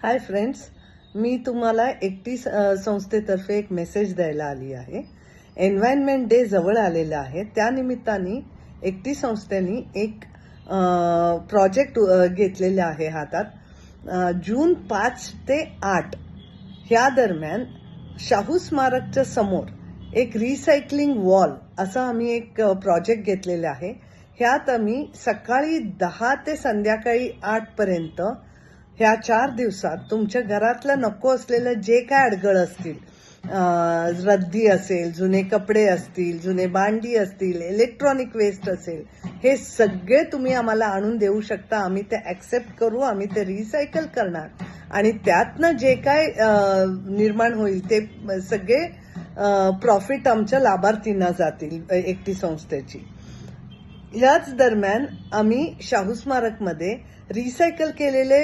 Hi friends, मी तुम्हाला एकटी संस्थेतर्फे एक मेसेज द्यायला आली आहे. एन्व्हायरमेंट डे जवळ आलेला आहे. त्यानिमित्ताने एकटी संस्थेने एक प्रोजेक्ट घेतलेले आहे हातात. जून 5 ते 8 ह्या दरम्यान शाहू स्मारकच्या समोर एक रिसायकलिंग वॉल असा आम्ही एक प्रोजेक्ट घेतलेला आहे. ह्यात आम्ही सकाळी 10 ते संध्याकाळी 8 पर्यंत ह्या 4 दिवसात तुमच्या घरातलं नको असलेलं जे काय अडगळ असतील, रद्दी असेल, जुने कपडे असतील, जुने भांडी असतील, इलेक्ट्रॉनिक वेस्ट असेल, हे सगळे तुम्ही आम्हाला आणून देऊ शकता. आम्ही ते ॲक्सेप्ट करू, आम्ही ते रिसायकल करणार आणि त्यातनं जे काय निर्माण होईल ते सगळे प्रॉफिट आमच्या लाभार्थींना जातील एकटी संस्थेची. ह्याच दरम्यान आम्ही शाहू स्मारकमध्ये रिसायकल केलेले